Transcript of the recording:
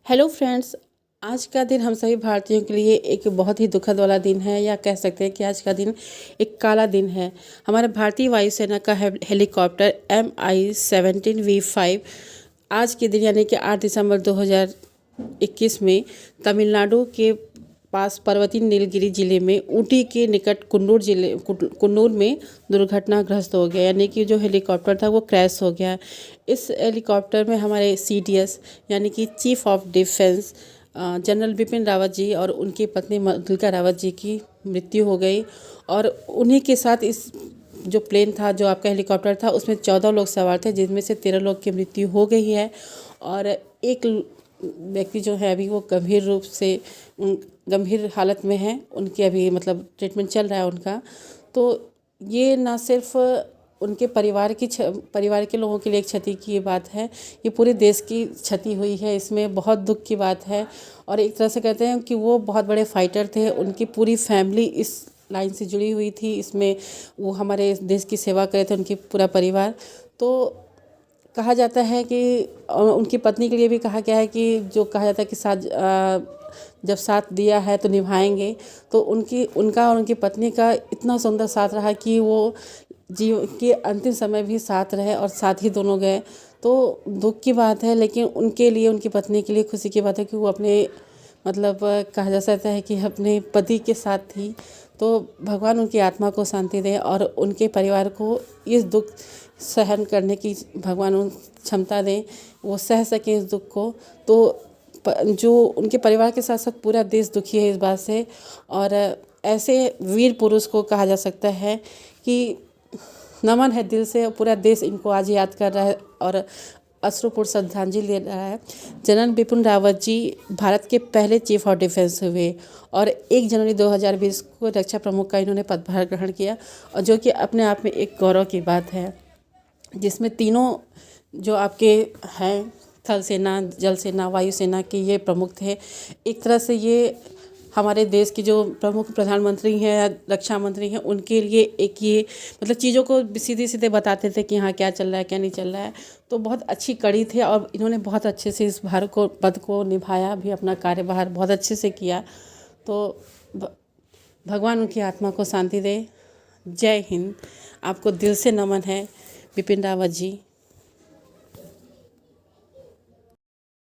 Hello friends. आज का दिन हम सभी भारतीयों के लिए एक बहुत ही दुखद वाला दिन है, या कह सकते हैं कि आज का दिन एक काला दिन है। हमारे भारतीय वायुसेना का हेलीकॉप्टर MI-17V5 आज के दिन यानी कि 8 दिसंबर 2021 में तमिलनाडु के पास पर्वतीय नीलगिरी जिले में ऊटी के निकट कुन्नूर में दुर्घटनाग्रस्त हो गया, यानी कि जो हेलीकॉप्टर था वो क्रैश हो गया। इस हेलीकॉप्टर में हमारे CDS यानी कि chief of defence general Bipin Rawat ji और उनकी पत्नी मधुलिका रावत जी की मृत्यु हो गई। और उन्हीं के साथ इस जो प्लेन था, जो आपका हेलीकॉप्टर था, उसमें 14 लोग सवार थे, जिनमें से 13 लोग की मृत्यु हो गई है। और एक व्यक्ति जो है अभी वो गंभीर हालत में है, उनकी अभी मतलब ट्रीटमेंट चल रहा है उनका। तो ये ना सिर्फ उनके परिवार के लोगों के लिए एक क्षति की बात है, ये पूरे देश की क्षति हुई है। इसमें बहुत दुख की बात है। और एक तरह से कहते हैं कि वो बहुत बड़े फाइटर थे, उनकी पूरी फैमिली इस लाइन से जुड़ी हुई थी। इसमें वो हमारे देश की सेवा करे थे, उनकी पूरा परिवार। तो कहा जाता है कि उनकी पत्नी के लिए भी कहा गया है कि जो कहा जाता है कि जब साथ दिया है तो निभाएंगे। तो उनका और उनकी पत्नी का इतना सुंदर साथ रहा कि वो जीवन के अंतिम समय भी साथ रहे और साथ ही दोनों गए। तो दुख की बात है, लेकिन उनके लिए, उनकी पत्नी के लिए खुशी की बात है कि वो अपने मतलब कहा जा सकता है कि अपने पति के साथ थी। तो भगवान उनकी आत्मा को शांति दे और उनके परिवार को इस दुख सहन करने की भगवान उन क्षमता दें, वो सह सकें इस दुख को। तो जो उनके परिवार के साथ साथ पूरा देश दुखी है इस बात से। और ऐसे वीर पुरुष को कहा जा सकता है कि नमन है दिल से। पूरा देश इनको आज याद कर रहा है और अश्रुपूर्ण श्रद्धांजलि दे रहा है। जनरल बिपिन रावत जी भारत के पहले चीफ ऑफ डिफेंस हुए और 1 जनवरी 2020 को रक्षा प्रमुख का इन्होंने पदभार ग्रहण किया, और जो कि अपने आप में एक गौरव की बात है, जिसमें तीनों जो आपके हैं, थल सेना, जल सेना, वायु सेना के ये प्रमुख थे। एक तरह से ये हमारे देश के जो प्रमुख प्रधानमंत्री हैं या रक्षा मंत्री हैं, उनके लिए एक ये मतलब चीज़ों को सीधे सीधे बताते थे कि हाँ क्या चल रहा है, क्या नहीं चल रहा है। तो बहुत अच्छी कड़ी थे और इन्होंने बहुत अच्छे से इस पद को निभाया भी, अपना कार्यभार बहुत अच्छे से किया। तो भगवान उनकी आत्मा को शांति दे। जय हिंद। आपको दिल से नमन है बिपिन रावत जी।